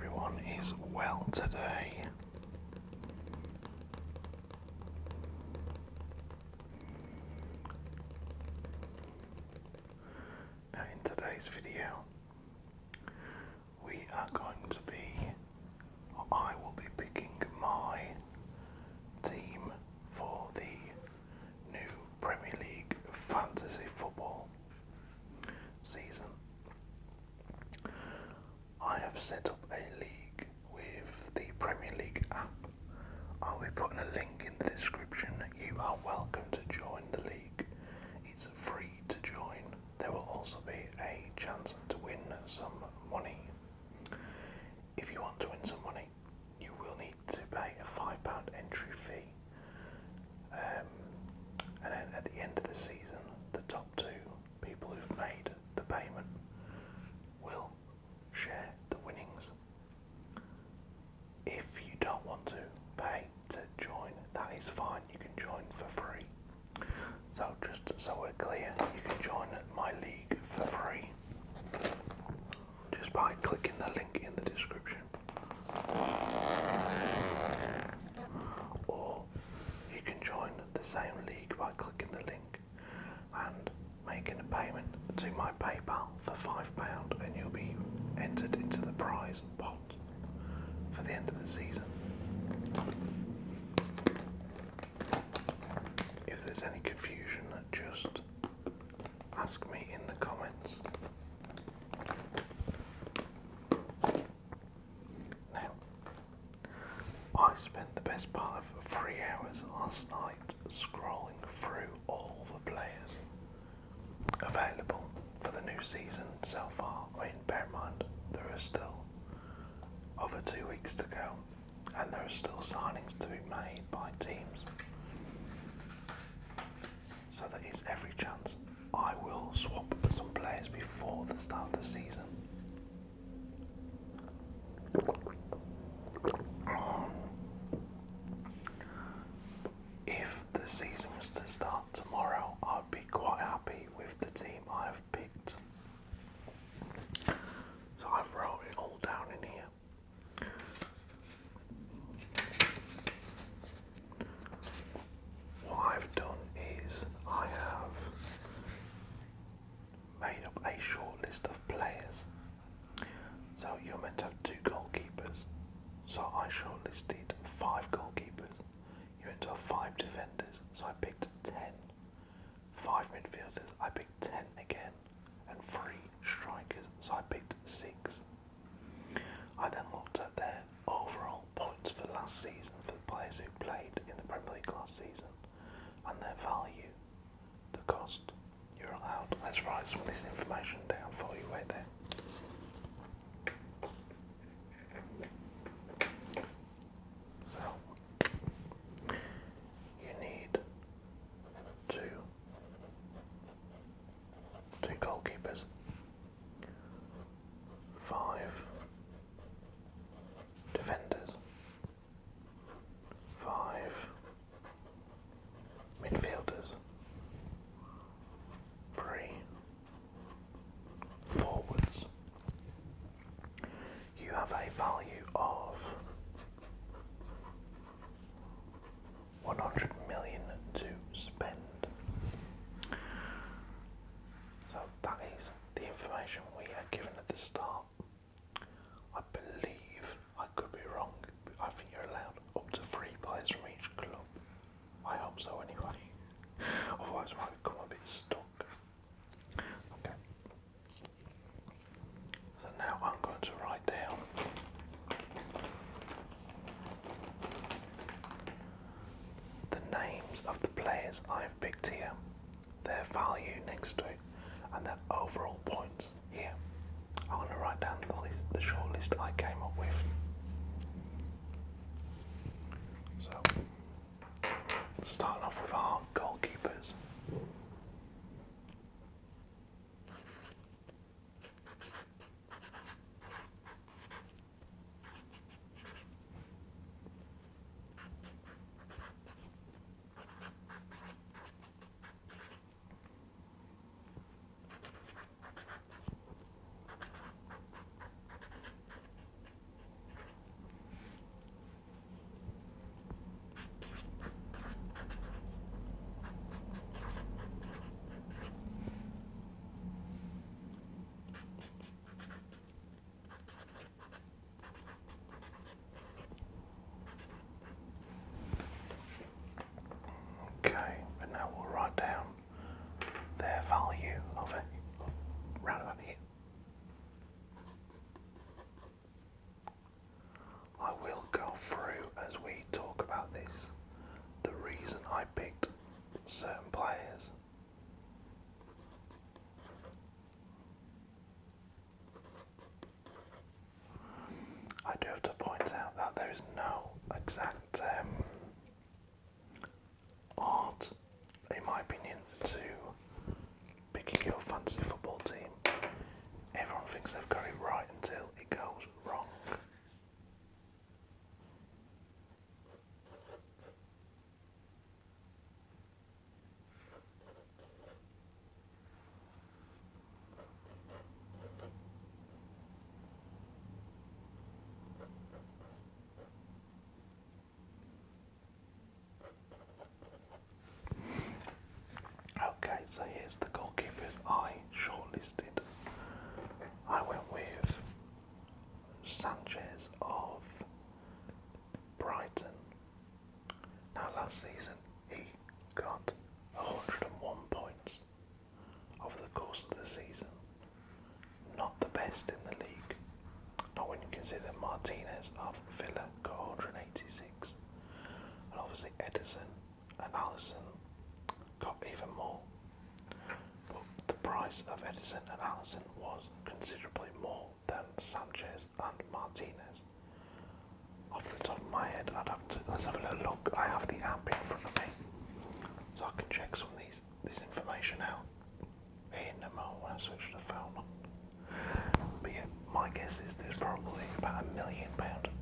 everyone is well today. Now in today's video, we are going to be, or I will be picking my team for the new Premier League fantasy football season. I have set up a league with the Premier League app. I'll be putting a link in the description. You are welcome to join the league. It's free to join. There will also be a chance to win some money. If you want to win some money, you will need to pay a £5 entry fee. And then at the end of the season, the top two people who've made the payment will share the winnings. If you don't want to pay to join, that is fine. You can join for free. So just so we're clear, you can join my league for free just by clicking the link in the description, or you can join the same league by clicking the link and making a payment to my PayPal for £5, and you'll be entered into the prize pot for the end of the season. If there's any confusion, just ask me in the comments. Now, I spent the best part of 3 hours last night scrolling through all the players available for the new season so far. I mean, bear in mind, there are still over 2 weeks to go, and there are still signings to be made by teams. So there is every chance I will swap some players before the start of the season. If the season was to start tomorrow, I'd be quite happy with the team I've picked. So I've wrote it all down in here. What I've done is I have made up a short list of players. So you're meant to have 2 goalkeepers. So I shortlisted 5 goalkeepers. You're meant to have 5 defenders. So I picked 10. 5 midfielders. I picked 10 again. And 3 strikers. So I picked 6. I then looked at their overall points for last season for the players who played in the Premier League last season, and their value, the cost you're allowed. Let's write some of this information down for you. Wait there. So you need two goalkeepers, 5 defenders, 5 midfielders, 3 forwards. You have a value of 100 million to spend. So that is the information we are given at the start. I believe, I could be wrong, but I think you're allowed up to 3 players from each club. I hope so anyway. Otherwise I might become a bit stuck. Okay. So now I'm going to write down the names of the players I've picked here, their value next to it, and their overall points here. I'm going to write down the short list I came up with. So, starting off with our goalkeepers. through as we talk about this the reason I picked certain players. I do have to point out that there is no exact art, in my opinion, to picking your fantasy football team. Everyone thinks they've got it right until it goes wrong. Okay, so here's the goalkeepers I shortlisted. I went with Sanchez of Brighton. Now last season he got 101 points over the course of the season. Not the best in the league. Not when you consider Martinez of Villa got 186. And obviously Edison and Alisson got even more. But the price of Edison and Alisson was considerably more than Sanchez and Martinez. Off the top of my head, let's have a little look. I have the app in front of me, so I can check some of this information out in a moment when I switch the phone on. But yeah, my guess is there's probably about £1 million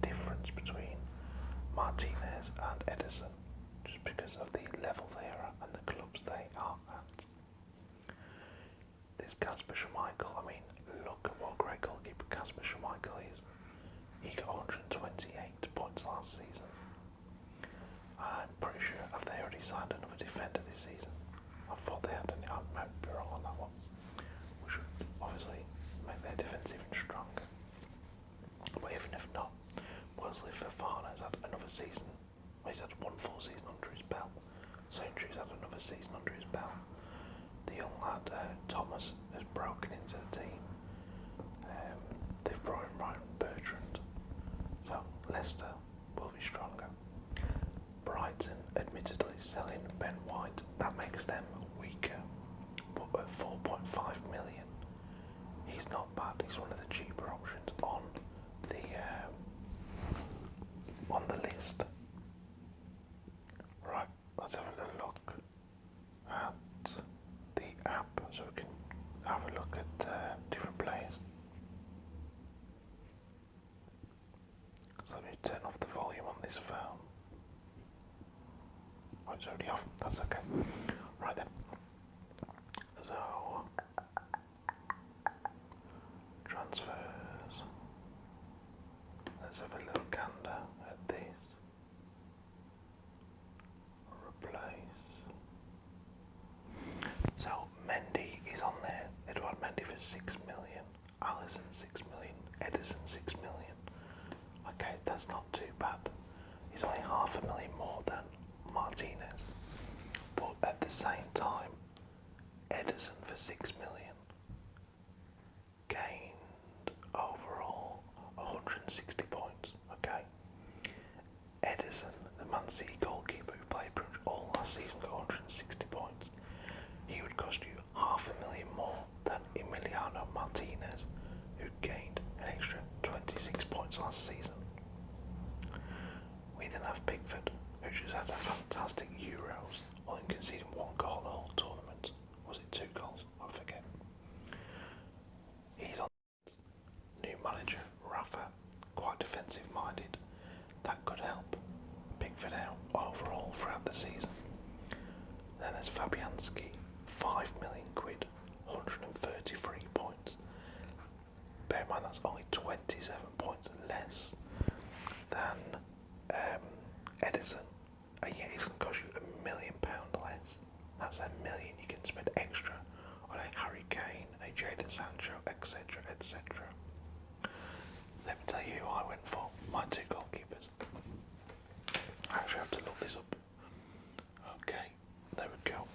difference between Martinez and Edison, just because of the level they are at and the clubs they are at. This Kasper Schmeichel, I mean, look at what a great goalkeeper Kasper Schmeichel is. He got 128 points last season. I'm pretty sure, have they already signed another defender this season? I thought they had, I might be wrong on that one. We should obviously make their defence even stronger. But even if not, Wesley Fofana has had another season. Well, he's had one full season under his belt. Saintry's had another season under his belt. The young lad Thomas has broken into the team. They've brought in Ryan Bertrand. So Leicester will be stronger. Brighton admittedly selling Ben White. That makes them weaker. But at 4.5 million, he's not bad. He's one of the cheaper options on the list. Right, let's have a little look at the app so we can have a look at different players. So let me turn off the volume on this phone. Oh, it's already off. That's okay. Right then. So transfers. Let's have a little gander at this. Replace. So Mendy is on there. Edouard Mendy for 6 million. Alisson 6 million. Edison 6 million. Okay, that's not too bad. He's only $500,000 more than Martinez. But at the same time, Edison for 6 million gained overall 160 points. Okay. Edison, the Man City goalkeeper who played pretty much all last season, got 160 points. He would cost you $500,000 more than Emiliano Martinez, who gained an extra 26 points last season. We then have Pickford, who just had a fantastic Euros, only conceding 1 goal in the whole tournament. Was it 2 goals? I forget. He's on new manager, Rafa, quite defensive minded. That could help Pickford out overall throughout the season. Then there's Fabianski, 5 million quid, 133 points. Bear in mind that's only 27 points less than Edison. And yet it's going to cost you £1 million less. That's £1 million you can spend extra on a Harry Kane, a Jadon Sancho, etc, etc. Let me tell you who I went for. My 2 goalkeepers. I actually have to look this up. Okay, there we go.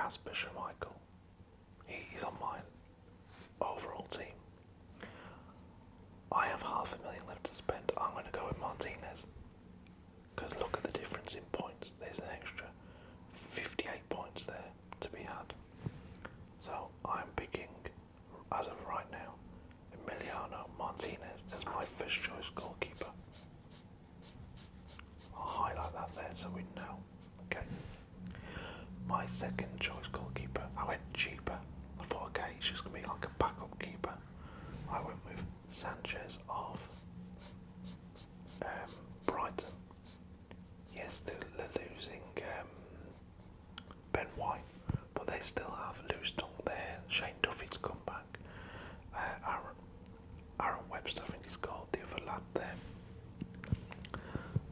Kasper Schmeichel. He is on my overall team. I have $500,000 left to spend. I'm going to go with Martinez. Because look at the difference in points. There's an extra 58 points there to be had. So I'm picking, as of right now, Emiliano Martinez as my first choice goalkeeper. I'll highlight that there so we know. Okay. My second choice goalkeeper, I went cheaper. I thought, okay, it's just going to be like a backup keeper. I went with Sanchez of Brighton. Yes, they're losing Ben White, but they still have Lewis Dunk there. Shane Duffy's come back. Aaron Webster, I think he's called, the other lad there.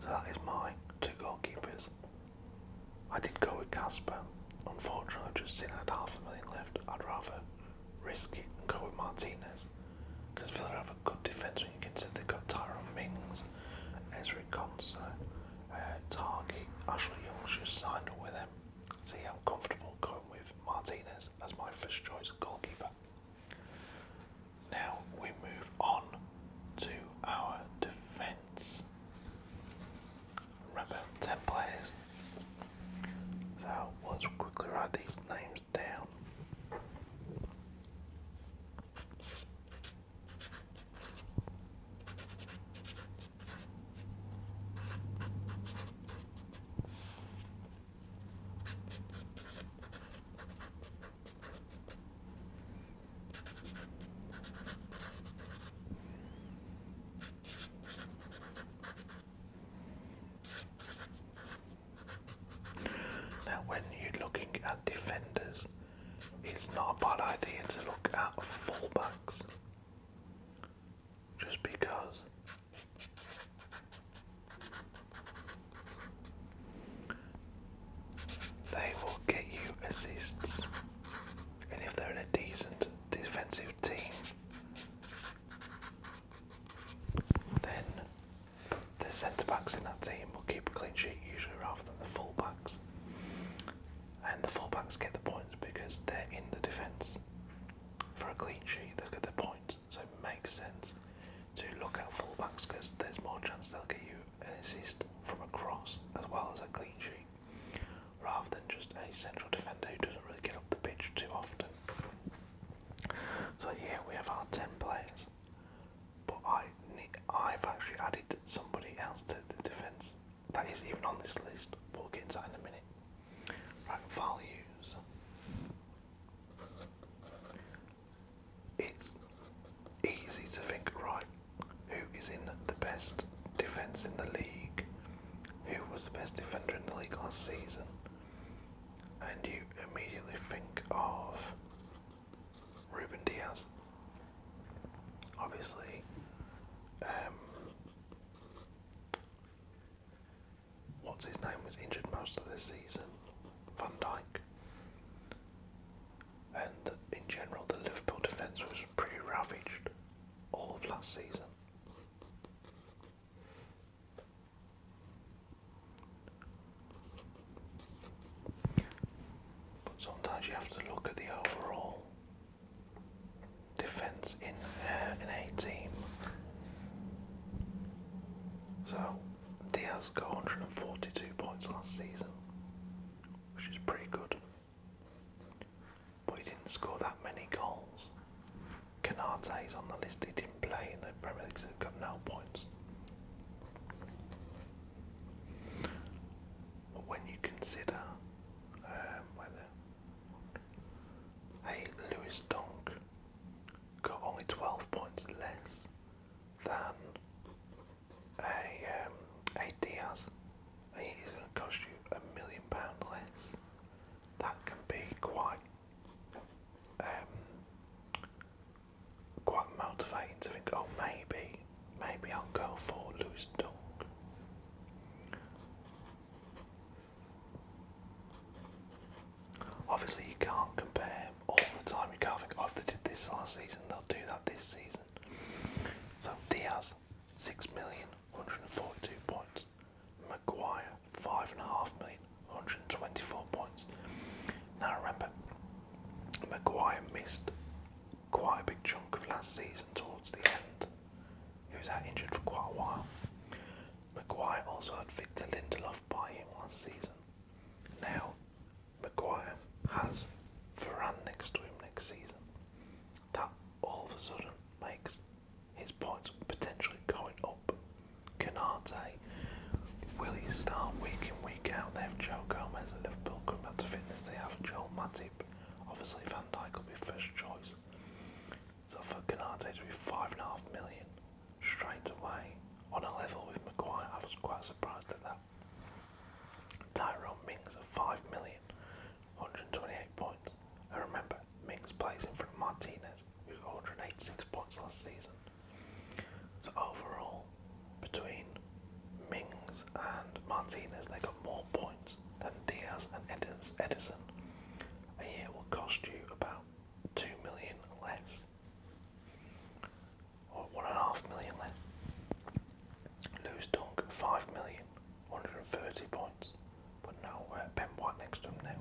So that is my two goalkeepers. I did go with Kasper. Unfortunately, I've just seen I had $500,000 left. I'd rather risk it and go with Martinez. Because Villa have a good defence when you consider they've got Tyrone Mings, Ezri Konsa, Targi, Ashley Young's just signed up with them. So yeah, I'm comfortable going with Martinez as my first choice goalkeeper. Now we move on to our defence. Remember, 10 players. So let's quickly write these names down. Now when you're looking at defenders, it's not a bad idea to look at fullbacks. Just because they will get you assists, and if they're in a decent defensive team, then the centre-backs in that team will keep a clean sheet usually rather than the fullbacks. And the fullbacks get the points because they're in the defence. For a clean sheet, they'll get the points, so it makes sense to look at fullbacks because there's more chance they'll get you an assist from a cross as well as a clean sheet, rather than just a central defender who doesn't really get up the pitch too often. So here we have our 10 players, but I've actually added somebody else to the defence that is even on this list, but we'll get into that in a minute. Right, values. It's easy to think, right, who is in the best defence in the league, who was the best defender in the league last season, and you immediately think of Ruben Diaz. Obviously, what's his name was injured most of this season, Van Dijk, and in general the Liverpool defence was pretty ravaged all of last season. But sometimes you have to look at the overall defence in a team. So Diaz got 142 points last season, which is pretty good. But he didn't score that many goals. Canate's on the list, he didn't play in the Premier League, so he got no points. But when you consider Lewis Dunk got only 12 points less than a Diaz, and he's going to cost you £1 million less. That can be quite motivating to think, oh, maybe I'll go for Lewis Dunk. Obviously you can't compare all the time, you can't think, oh, if they did this last season, they'll do that this season. So Diaz, 6 million, 142 points. Maguire, 5.5 million, 124 points. Now remember, Maguire missed quite a big chunk of last season towards the end. He was out injured for quite a while. Maguire also had Victor Lindelof by him last season. Now, Maguire has Varane next to him next season. That all of a sudden makes his points potentially going up. Canate, will he start week in, week out? They have Joe Gomez at Liverpool coming back to fitness. They have Joel Matip. Obviously Van Dijk will be first choice. So for Canate to be 5.5 million straight away on a level with Maguire, I was quite surprised at that. Tyrone Mings at 5 million, 128 points. And remember, Mings plays in front of Martinez, who got 186 points last season. So overall, between Mings and Martinez, they got more points than Diaz and Edison. A year will cost you about 2 million less, or 1.5 million less. Lewis Dunk, 5 million, 130 points, but no Ben White next to him now.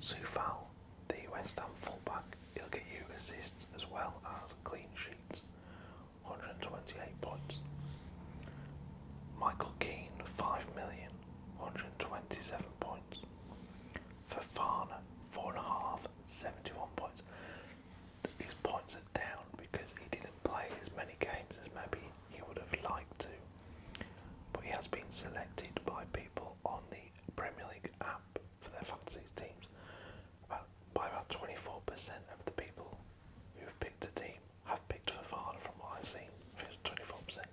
Soufal, the West Ham fullback, he'll get you assists as well as clean sheets, 128 points. Michael Keane, 5 million, 127 points. Fofana, 4.5, 71 points. His points are down because he didn't play as many games as maybe he would have liked to. But he has been selected by people on the Premier League app for their fantasy teams. By about 24% of the people who have picked a team have picked Fofana from what I've seen. I think it's 24%.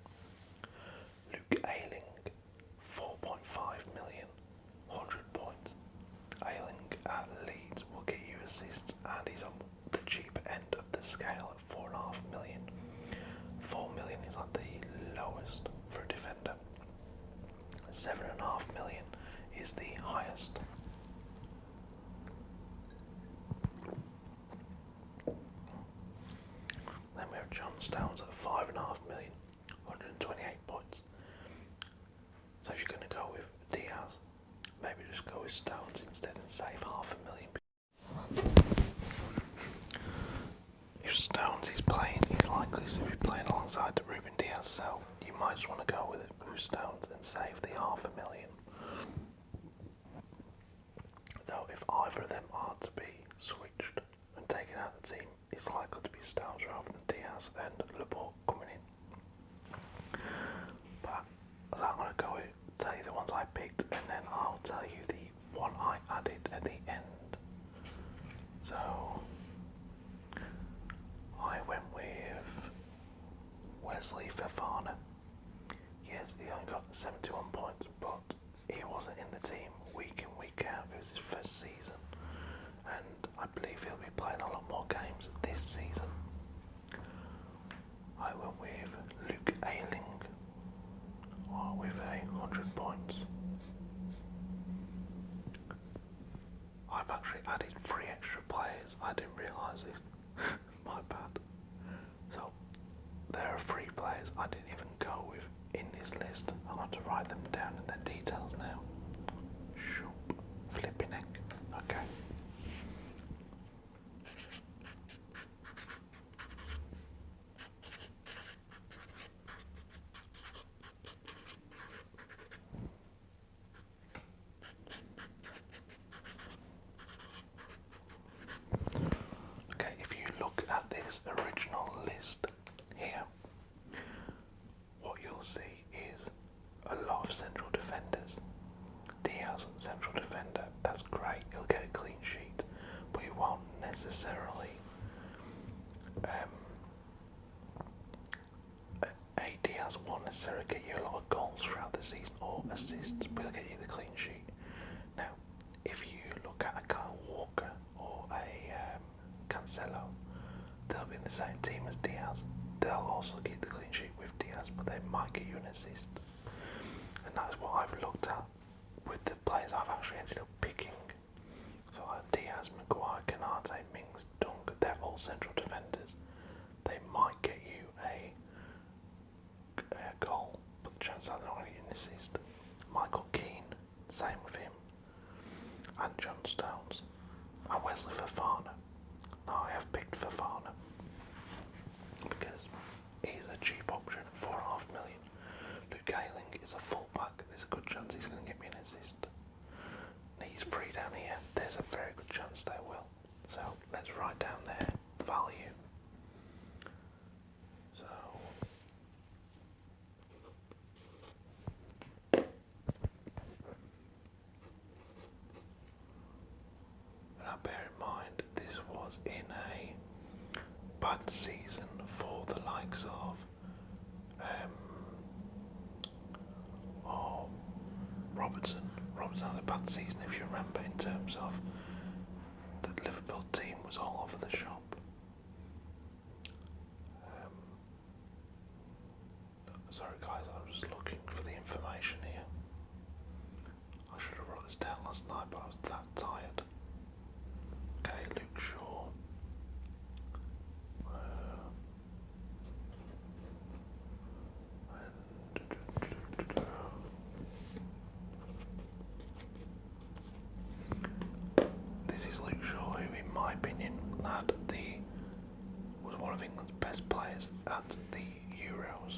Luke Ayling, 4.5 million, 100 points. Ayling at Leeds will get you assists and he's on the cheaper end of the scale at 4.5 million. 4 million is like the lowest for a defender. 7.5 million is the highest. Then we have John Stones at 5.5 million, 128 points. So if you're going to go with Diaz, maybe just go with Stones instead and save 500,000. If Stones is playing, he's likely to be playing alongside the Ruben Diaz, so you might just want to go with Stones and save the 500,000. Though if either of them are to be switched and taken out of the team, it's likely to be Stones rather than Diaz and Laporte coming in. But I'm going to go with, tell you the ones I picked, and then I'll tell you the one I added at the end. So I went with Wesley Fofana. Yes, he only got 71 points, but he wasn't in the team week in, week out. It was his first season, and I believe he'll be playing a lot more games this season. I went with Luke Ayling with 100 points. I've actually added 3 extra players. I didn't realise this. My bad. So there are 3 players I didn't even go with in this list. I'll have to write them down in their details now. Shoop. Flipping heck. Okay. Okay, if you look at this original list here, what you'll see is a lot of central defenders. Diaz, central defender, that's great, he'll get a clean sheet, but he won't necessarily Diaz won't necessarily get you a lot of goals throughout the season or assists, but he'll get you the clean sheet. Now, if you look at a Kyle Walker or a Cancelo, they'll be in the same team as Diaz. They'll also get the clean sheet with Diaz, but they might get you an assist. And that's what I've looked at with the players I've actually ended up picking. So Diaz, Maguire, Canate, Mings, Dunk, they're all central defenders. They might get you a goal, but the chances are they're not going to get an assist. Michael Keane, same with him. And John Stones. And Wesley Fofana. picked Fofana because he's a cheap option at 4.5 million. Luke Ayling is a fullback. There's a good chance he's going to get me an assist. He's free down here. There's a very good chance they will. So let's write down their value. So now bear in mind this was in a bad season for the likes of Robertson. Robertson had a bad season, if you remember, in terms of the Liverpool team was all over the shop. Sorry guys, I'm just looking for the information here. I should have wrote this down last night, but I was that tired. Okay, Luke Shaw. This is Luke Shaw, who in my opinion was one of England's best players at the Euros.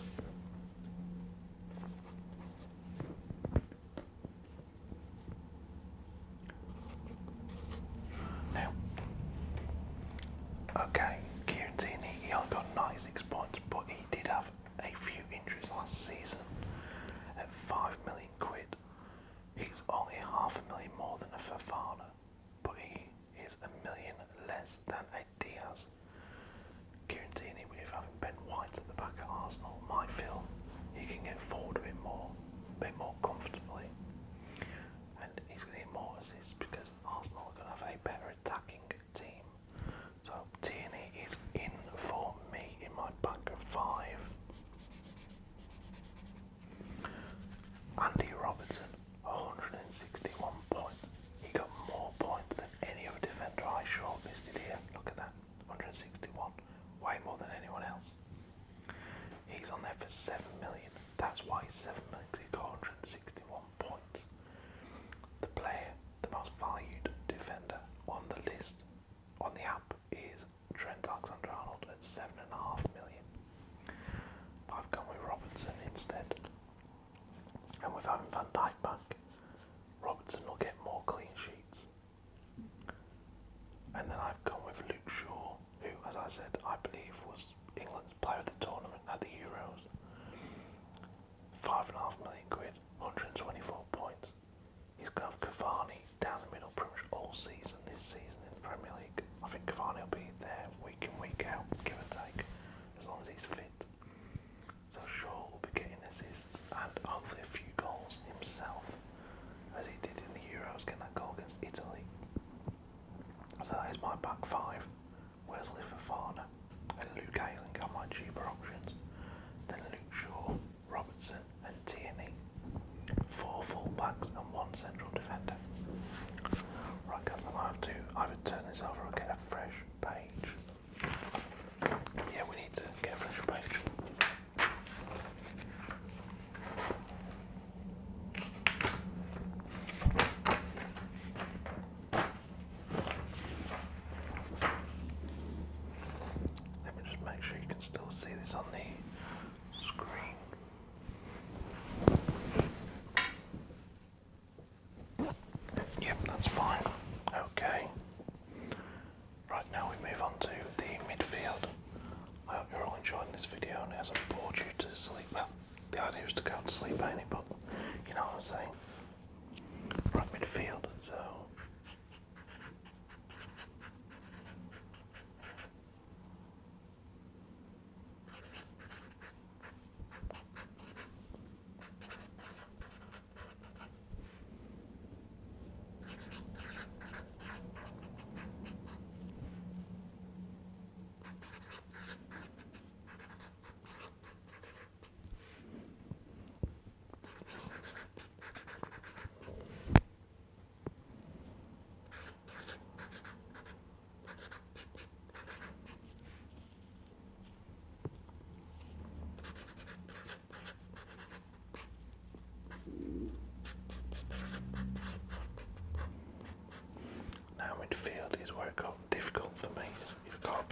Now, okay, Kieran Tierney, he only got 96 points, but he did have a few injuries last season. At 5 million quid, he's only $500,000 more than a Fofana, but he is $1 million less than a Diaz. Kieran Tierney, with having Ben White at the back at Arsenal, might feel he can get forward a bit more comfortably, and he's going to get more assists because Arsenal are going to have a better attacking team. So Tierney is in for me in my back of 5. Andy Robertson, 161 points. He got more points than any other defender I shortlisted here. Look at that, 161, way more than anyone else. He's on there for 7 million. That's why he's 7 million, because he got 161 points. The player, the most valued defender on the list, on the app, is Trent Alexander-Arnold at 7.5 million. I've gone with Robertson instead. And with having Van Dijk back, Robertson will get more clean sheets. And then I've gone with Luke Shaw, who, as I said, I believe was England's player of the tournament at the Euros. 5.5 million quid, 124 points. He's going to have Cavani down the middle pretty much all season this season in the Premier League. I think Cavani will be there week in, week out, give or take, as long as he's fit. So Shaw will be getting assists and hopefully a few goals himself, as he did in the Euros, getting that goal against Italy. So that is my back 5. Wesley Fofana and Luke Ayling are my cheaper options. Then Luke Shaw, Robertson and Tierney. 4 full-backs and 1 central defender. Right guys, I might have to either turn this over or get a fresh page. Yeah, we need to get a fresh page. Let me just make sure you can still see this on the screen. Yep, that's fine. Okay. Right, now we move on to the midfield. I hope you're all enjoying this video and it hasn't bored you to sleep. Well, the idea is to go to sleep, ain't it? But you know what I'm saying. Right, midfield. So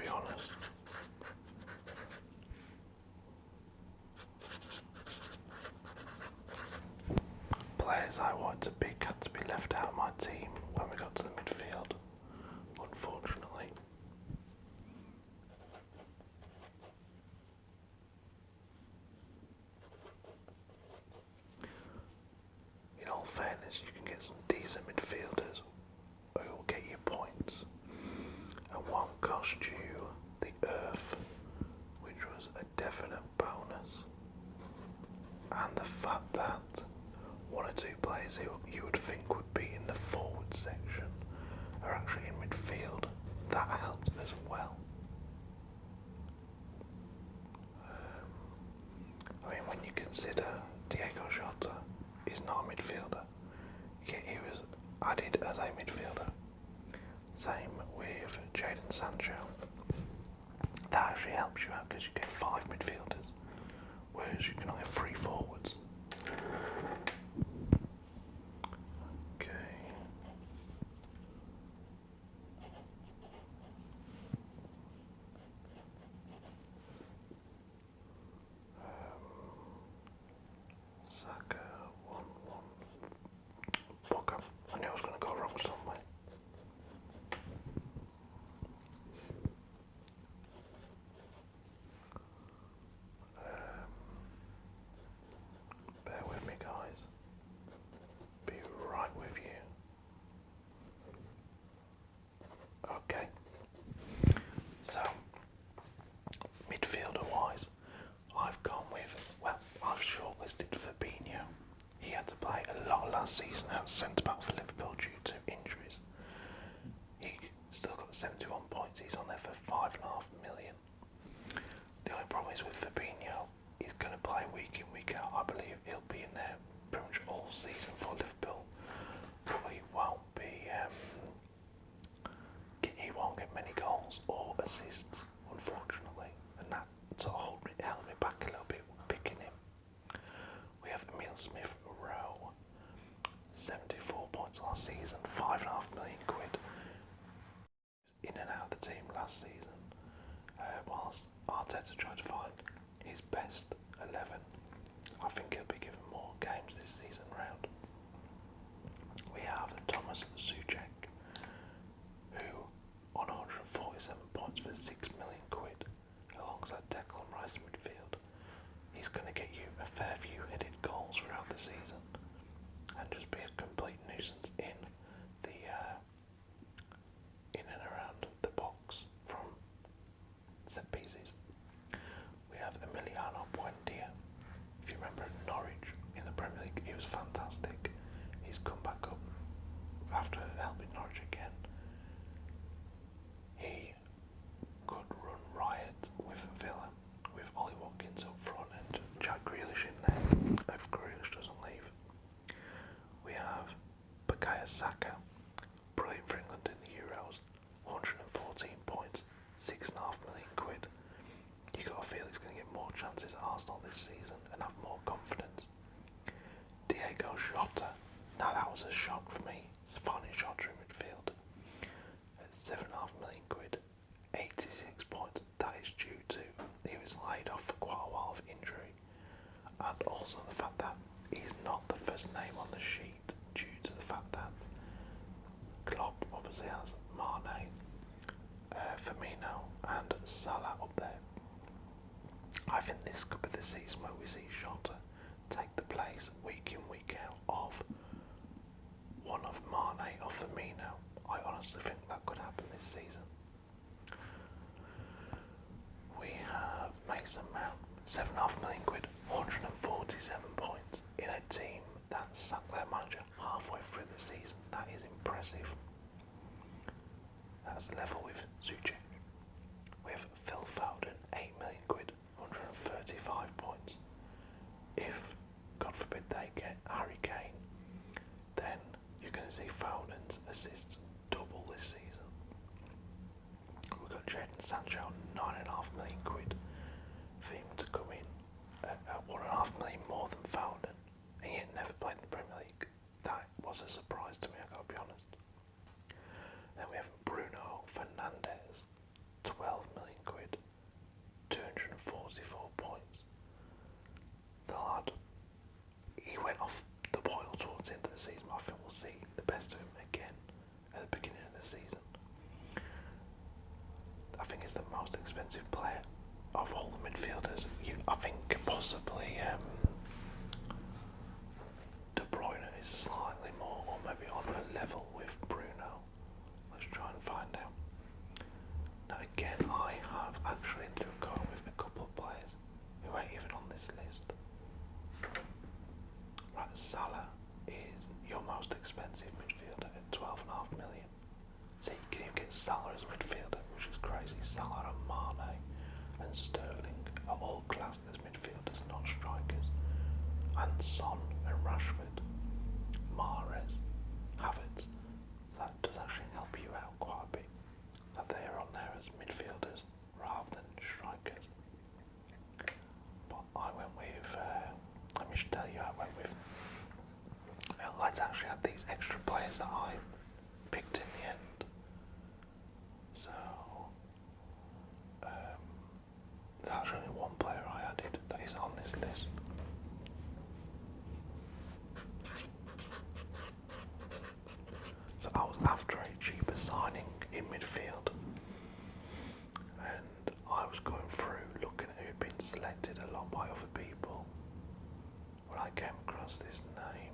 be honest. Players I wanted to pick had to be left out of my team when we got to the midfield, unfortunately. In all fairness, you can get some decent midfielders who will get you points and won't cost you the earth, which was a definite bonus. And the fact that one or two players who you would think would be in the forward section are actually in midfield, that helped as well. I mean, when you consider Diego Jota is not a midfielder, he was added as a midfielder. Same with Jadon Sancho. That actually helps you out because you get 5 midfielders, whereas you can only have 3 forwards. So, midfielder-wise, I've gone with, I've shortlisted Fabinho. He had to play a lot last season at centre-back for Liverpool due to injuries. He still got 71 points, he's on there for 5.5 million. The only problem is with Fabinho, he's going to play week in, week out. I believe he'll be in there pretty much all season for Liverpool, but he won't be, he won't get many goals or assists, unfortunately, and that sort of held me back a little bit picking him. We have Emile Smith-Rowe, 74 points last season, 5.5 million quid. In and out of the team last season, whilst Arteta tried to find his best 11. I think he'll be given more games this season round. We have Thomas Souček, who on 147 points for 6 million quid, alongside Declan Rice in midfield. He's going to get you a fair few headed goals throughout the season and just be a complete nuisance in the in and around the box from set pieces. We have Emiliano Buendia. If you remember at Norwich in the Premier League, he was fantastic. He's come back up after helping Norwich again. He could run riot with Villa, with Ollie Watkins up front and Jack Grealish in there, if Grealish doesn't leave. We have Bukayo Saka, brilliant for England in the Euros, 114 points, 6.5 million quid. You got to feel he's going to get more chances at Arsenal this season and have more confidence. Diego Jota, now that was a shock for me, it's finding Jota in midfield. At 7.5 million quid, 86 points, that is due to, he was laid off for quite a while of injury, and also the fact that he's not the first name on the sheet due to the fact that Klopp obviously has Mane, Firmino and Salah up there. I think this could be the season where we see Jota take the place week in, week out of one of Mane or Firmino. I honestly think that could happen this season. We have Mason Mount, 7.5 million quid, 147 points in a team that sacked their manager halfway through the season. That is impressive. That's level with Souček. We have Phil Foden, 8 million quid, 135 points. If, God forbid, they get Harry Kane, then you're going to see Foden's assists double this season. We've got Jadon Sancho, 9.5 million quid, for him to come in at 1.5 million more than Foden, and yet never played in the Premier League. That was a surprise to me, I've got to be honest. Then we have Bruno Fernandez, 12 most expensive player of all the midfielders, I think possibly De Bruyne is slightly more, or maybe on a level with Bruno. Let's try and find out. Now again, I have actually ended up going with a couple of players who ain't even on this list. Right, Salah is your most expensive midfielder at 12.5 million. So you can even get Salah as midfielder, which is crazy. Salah and Mane and Sterling are all classed as midfielders, not strikers. And Son and Rashford, Mahrez, Havertz. That does actually help you out quite a bit, that they are on there as midfielders rather than strikers. But I went with, let me just tell you I went with, let's actually add these extra players that I picked in the end. So, there's actually only one player I added that is on this list. So I was after a cheaper signing in midfield, and I was going through looking at who'd been selected a lot by other people when I came across this name.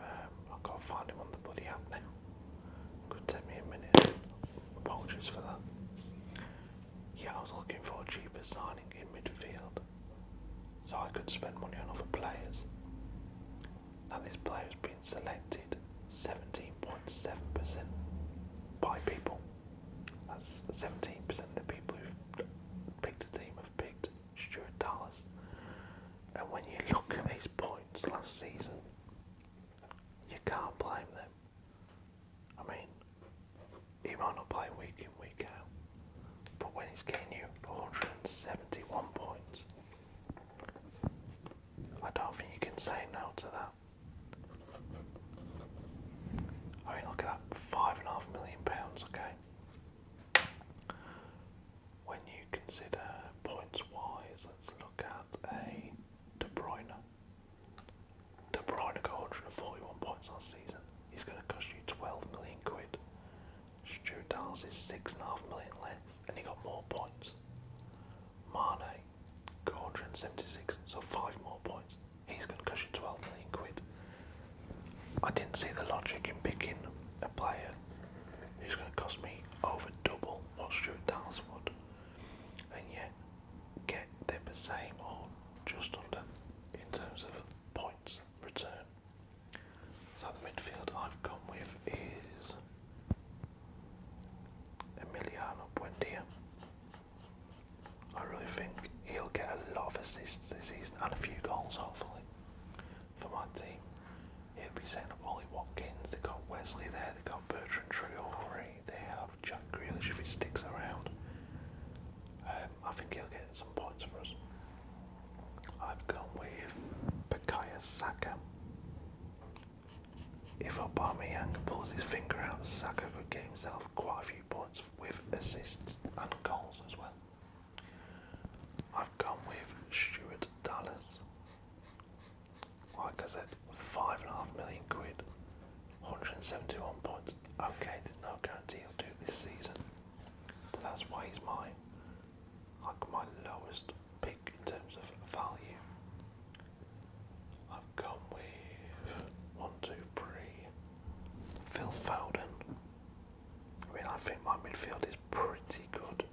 I can't find him on the bloody app now. Could take me a minute. Apologies for that. Yeah, I was looking for a cheaper signing in midfield so I could spend money on other players. Now this player has been selected 17.7% by people. That's 17% of the people who've picked a team have picked Stuart Dallas. And when you look at his points last season, you can't blame them. I mean, he might not play week in, week out, but when he's getting you 171 points, I don't think you can say no to that. I mean, look at that, £5.5 million, okay? When you consider points-wise, let's look at a De Bruyne. De Bruyne got 141 points last season. He's going to cost you 12 million quid. Stuart Dallas is 6.5 million less, and he got more points. Mane got 176, so 5 more points. He's going to cost you 12 million quid. I didn't see the logic in picking a player who's going to cost me over double what Stuart Dallas would, and yet get the same or just under in terms of points return. So the midfield I've gone with is Emiliano Buendia. I really think he'll get a lot of assists this season and a few goals hopefully for my team. He'll be setting up Ollie Watkins, they've got Wesley there, they've got Bertrand Traore, they have Jack Grealish if he sticks around. I think he'll get some points for us. I've gone with Bukayo Saka. If Aubameyang pulls his finger out, Saka could get himself quite a few points with assists and goals as well. I've gone with Stuart Dallas. Like I said, 5.5 million quid, 171 points. Okay, there's no guarantee he'll do it this season, but that's why he's my lowest pick in terms of value. I've gone with 1, 2, 3. Phil Foden. I mean, I think my midfield is pretty good.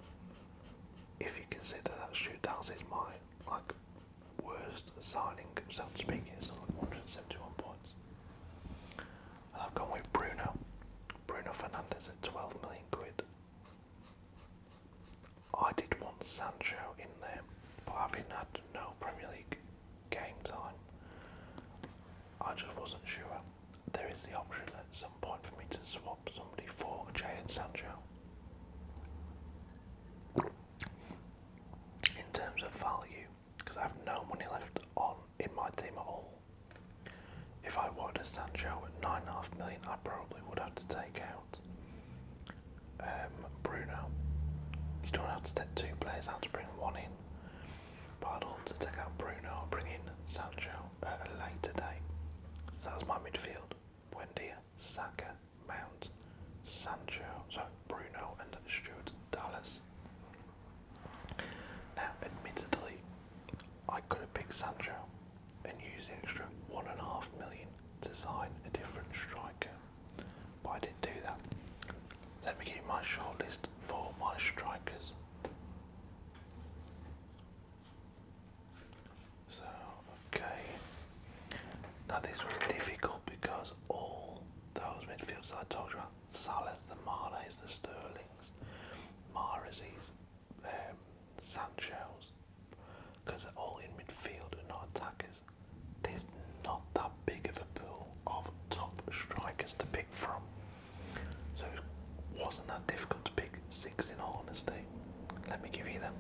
If you consider that Stuart Dallas is my worst signing, so to speak, is 171 points. And I've gone with Bruno Fernandez at 12 million quid. I did want Sancho in there, but having had no Premier League game time, I just wasn't sure. There is the option at some point for me to swap somebody for Jadon Sancho. In terms of value, because I have no money left on in my team at all, if I wanted a Sancho at 9.5 million, I probably would have to take out Bruno. You don't have to take 2 players out to bring one in, but I'd want to take out Bruno and bring in Sancho at a later date. So that's my midfield: Buendia, Saka, Mount, Sancho, Bruno and Stuart Dallas. shortlist for my strikers. So, okay. Now this was difficult because all those midfielders I told you about, Salah's, the Mane's, the Sterlings, Mahrez's, Sancho's, because they're all in midfield and not attackers. There's not that big of a pool of top strikers to pick from. So it wasn't that difficult to pick 6 in all honesty. Let me give you them.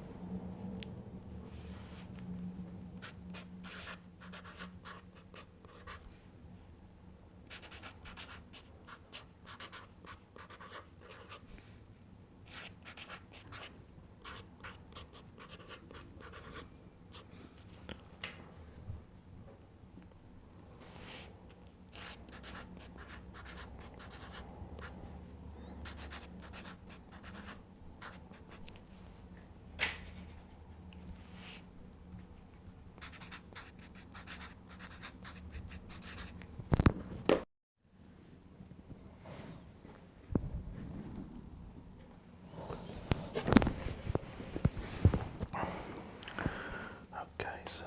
So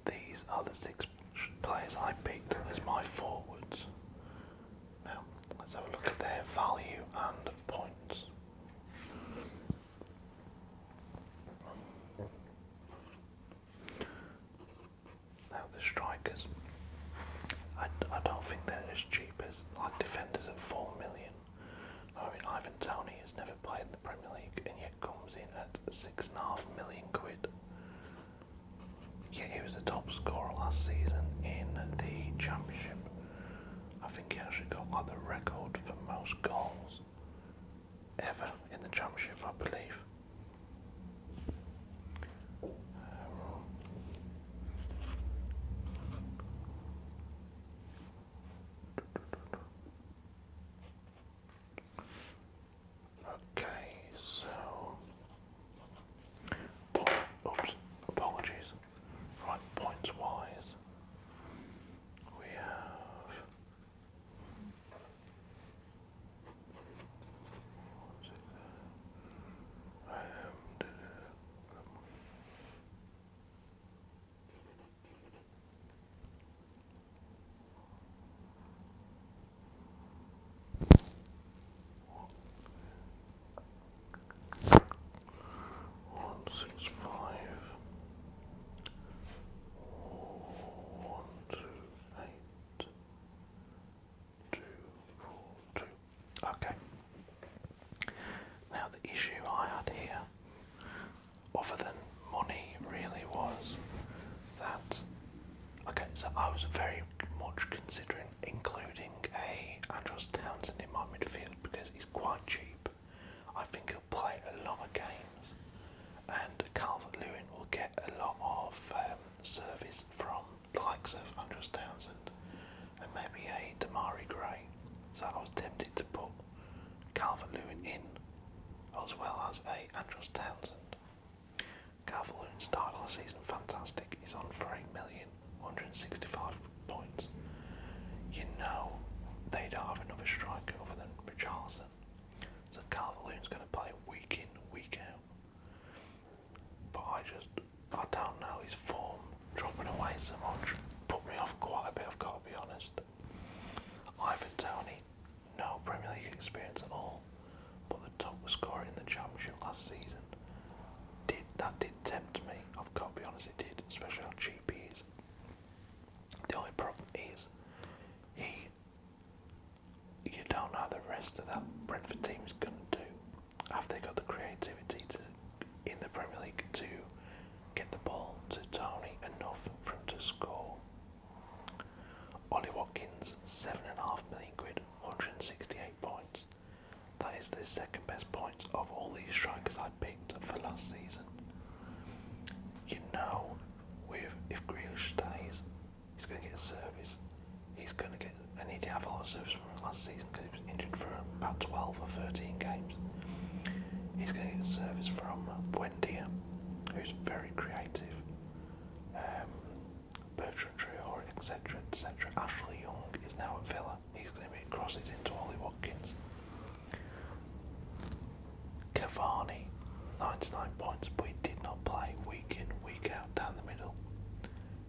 these are the 6 players I picked as my forwards. Now let's have a look at their value and points. Now the strikers, I don't think they're as cheap as like defenders at 4 million. I mean, Ivan Toney has never played in the Premier League and yet comes in at 6.5 million quid. Yeah, he was the top scorer last season in the Championship. I think he actually got like the record for most goals ever in the Championship, I believe. Okay, so oops, apologies. Right, points wise, we have okay. Now the issue I had here, other than money, really was that, okay, so I was very much considering including a Andros Townsend in my midfield because he's quite cheap. I think he'll play a lot of games, and Calvert-Lewin will get a lot of service from the likes of Andros Townsend and maybe a Damari Gray. So I was tempted to put Calvert-Lewin in as well as a Andros Townsend. Calvert-Lewin started the season fantastic. He's on for 8 million, 165 points. You know they don't have another striker other than Richarlison. So Calvert-Lewin's going to play week in, week out. But I don't know, his form dropping away so much put me off quite a bit, I've got to be honest. Ivan Toney, no Premier League experience at all, but the top scorer in the Championship last season. That did tempt me, I've got to be honest, it did, especially how cheap he is. The only problem is, you don't know how the rest of that Brentford team is going to do. Have they got the creativity in the Premier League to get the ball to Toney enough for him to score? Ollie Watkins, 7.5 million quid, 168 points. That is the second best points of all these strikers I picked for last season. You know, if Grealish stays, he's going to get a service. He's going to get, and he didn't have a lot of service from last season because he was injured for about 12 or 13 games. He's going to get a service from Buendia, who's very creative. Bertrand Traore, etc., etc. Ashley Young is now at Villa. He's going to make crosses into Ollie Watkins. Cavani, 99 points, but he did not play week in, week out down the middle.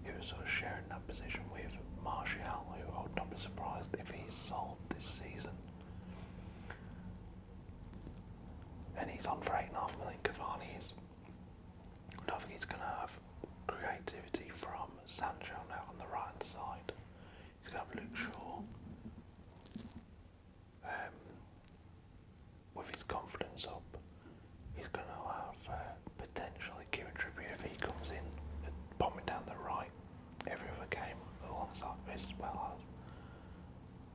He was sort of sharing that position with Martial, who I would not be surprised if he's sold this season. And he's on for 8.5 million. Cavani is. I don't think he's going to have creativity from Sancho now on the right hand side. He's going to have Luke Shaw. With his confidence up, he's going to have potentially Kieran Trippier if he comes in and bombing down the right every other game alongside this, as well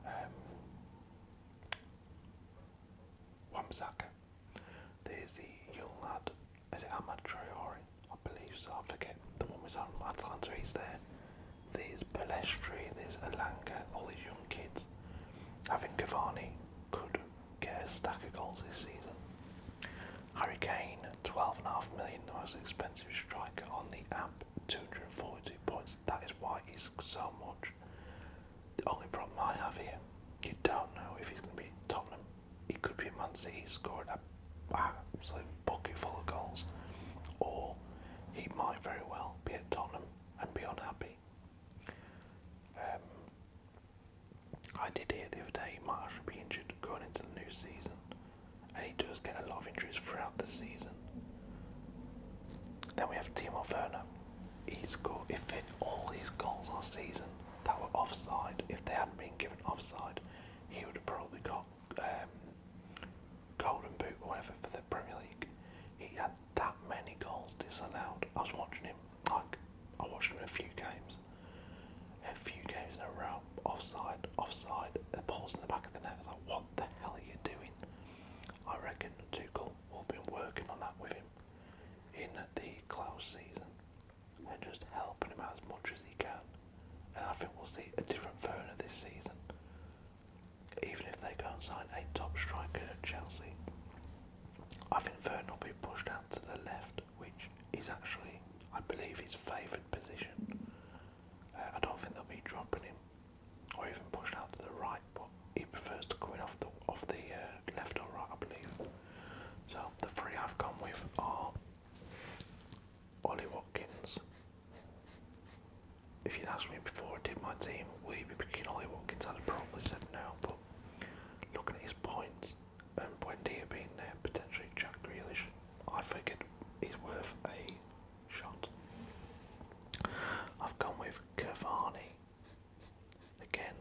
as Wan-Bissaka. There's the young lad, is it Amad Traore? I believe so, I forget. The one was on Atalanta, he's there. There's Pelestri, there's Elanga, all these young kids. I think Cavani could get a stack of goals this season. Harry Kane, 12.5 million, the most expensive striker on the app, 242 points. That is why he's so much. The only problem I have here, you don't know if he's going to be at Tottenham. He could be at Man City, scored a absolute bucket full of goals, or he might very well be at Tottenham and be unhappy. I did hear the other day he might actually be injured going into the new season, and he does get a lot of injuries throughout the season. Then we have Timo Werner. He hit all his goals last season that were offside. If they hadn't been given offside, he would have probably got Golden Boot or whatever for the Premier League. He had that many goals disallowed. I was watching him, I watched him in a few games in a row, offside, the ball's in the back of the net. I was like, what the hell are you doing? I reckon Tuchel will be working on that with him in the close season and just helping him out as much as he can. And I think we'll see a different Werner this season, even if they go and sign a top striker at Chelsea. I think Werner will be pushed out to the left, which is actually, I believe, his favoured position. I don't think they'll be dropping him or even pushed out to the right, but he prefers to come in off the left or right, I believe. So the three I've gone with are Ollie Watkins. If you'd asked me before I did my team, will you be picking Ollie Watkins? I'd have probably said no, but looking at his points and Buendia being there, potentially Jack Grealish, I figured he's worth a shot. I've gone with Cavani. Again,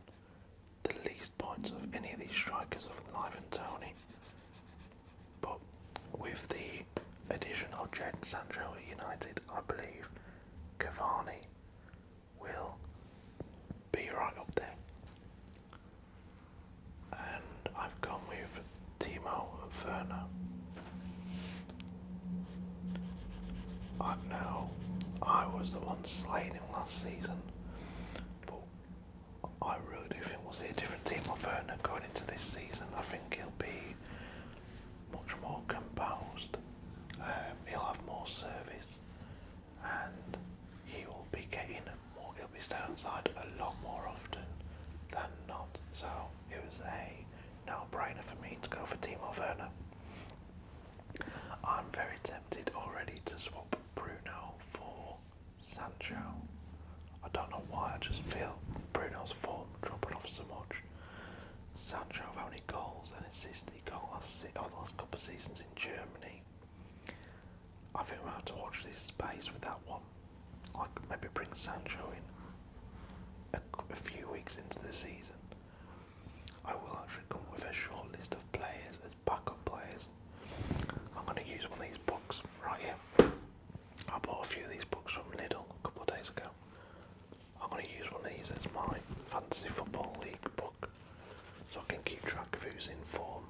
the least points of any of these strikers other than Ivan Toney. But with the addition of Jadon Sancho at United, I believe Cavani will be right up there. And I've gone with Timo Werner. I know I was the one slaying him last season, but I really do think we'll see a different Timo Werner going into this season. I think he'll be much more composed, he'll have more service, and he will be getting more, he'll be staying on side a lot more often than not. So it was a no-brainer for me to go for Timo Werner. I'm very tempted already to swap Bruno for Sancho. I don't know why, I just feel Bruno's form dropping off so much. Sancho, how many goals and assists he got the last couple of seasons in Germany. I think we'll have to watch this space with that one. Like maybe bring Sancho in a few weeks into the season. I will actually come with a short list of players as backup players. I'm going to use one of these books right here. I bought a few of these books from Lidl a couple of days ago. I'm going to use one of these as my Fantasy Football League book, so I can keep track of who's in form,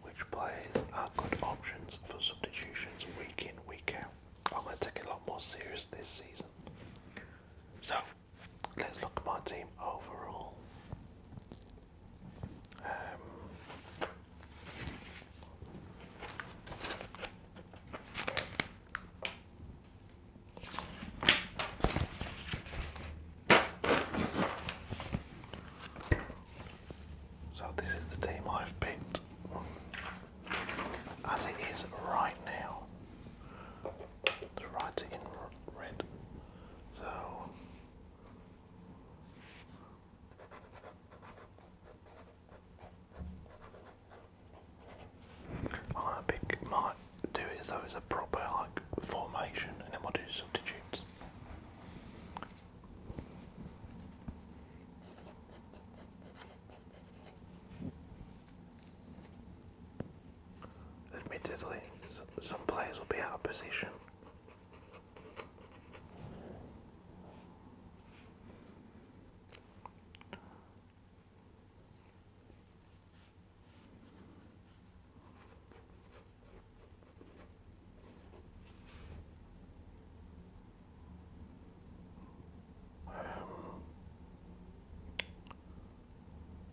which players are good options for substitutions week in, week out. I'm going to take it a lot more serious this season. So, let's look at my team overall. So this is the team I've picked. highlighter in red. So might do it as though it's a proper like formation, and then we'll do substitutes. Admittedly, some players will be out of position.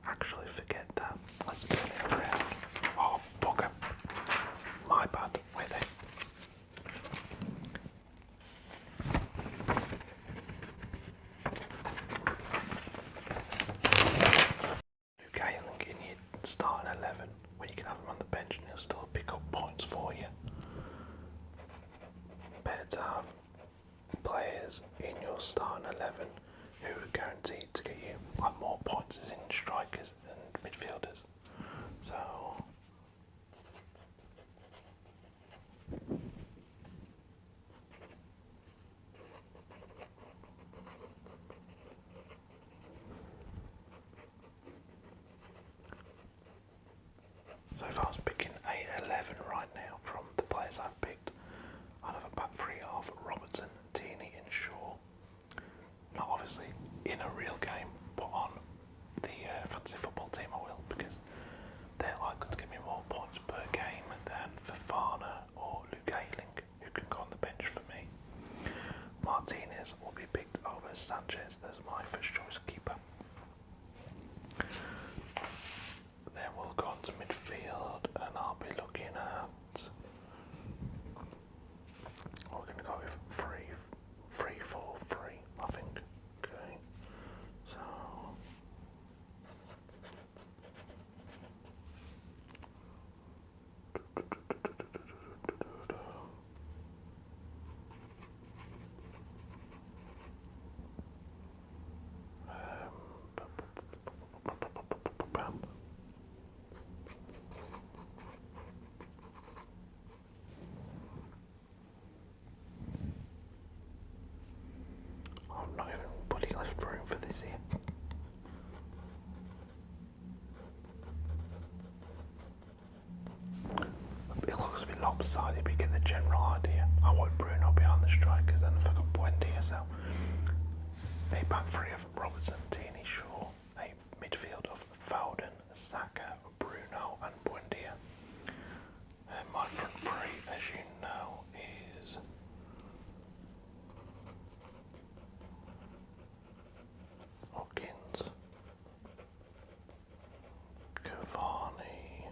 Actually, forget that. Let's turn it around. Oh, bugger. My bad. Wait there. Luke Ayling in your starting 11 when you can have him on the bench and he'll still pick up points for you. Better to have players in your starting 11 who are guaranteed to get you like more points as in strikers and midfielders. So if I was picking a 11 right now from the players I've picked, I'd have a back three of Robertson, Tierney and Shaw. Not obviously in a real game, but on the fantasy football team I will, because they're likely to give me more points per game than Fofana or Luke Ayling, who can go on the bench for me. Martinez will be picked over Sanchez as my first choice keeper. Then we'll go on to midfield, and I'll be looking at. We're going to go with 3-4-3, I think. Okay, so I'm not even putting left room for this here. It looks a bit lopsided, but you get the general idea. I want Bruno behind the strikers, and I've got Buendia, so a back three of Robertson, Tierney, Shaw, a midfield of Foden, Saka, Bruno and Buendia. And my front three, as you know, is Hawkins, Cavani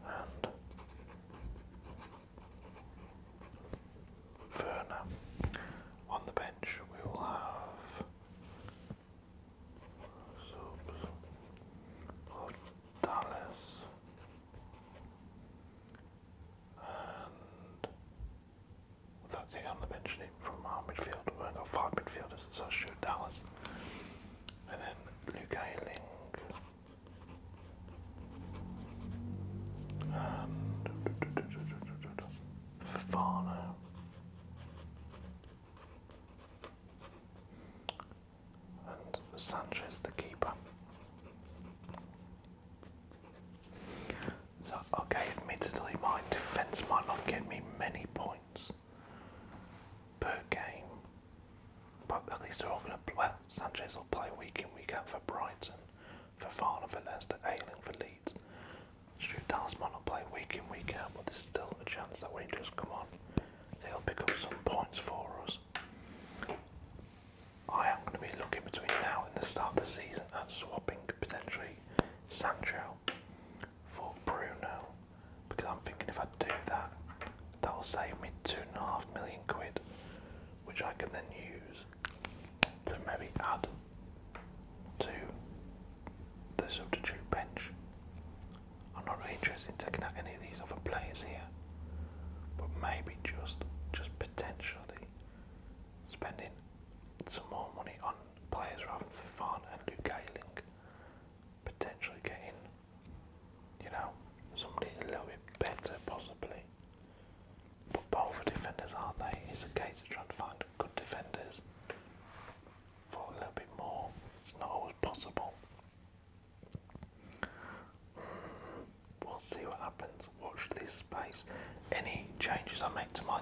and Werner. On the bench we will have subs of Dallas and that's it on the bench from our midfield. We've got 5 midfielders, so I'll shoot Dallas. And then Luke Ayling and Fofana and Sanchez the keeper. So okay, admittedly my defence might not get me many points per game, but at least they're all going to play. Well, Sanchez will play week in, week out for Brighton, Fofana for Leicester, Ayling for Leeds. Stuart Dallas might not play week in, week out, but there's still a chance that when he does come on, they'll pick up some points for us. I am going to be looking between now and the start of the season at swapping potentially Sancho for Bruno, because I'm thinking if I do that, that'll save me £2.5 million, which I can then use to maybe add to the substitute bench. I'm not really interested in taking out any of these other players here, but maybe just potentially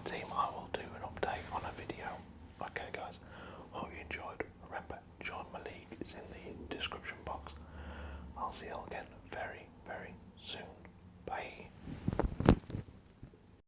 team, I will do an update on a video. Okay, guys. Hope you enjoyed. Remember, join my league. It's in the description box. I'll see you all again very, very soon. Bye.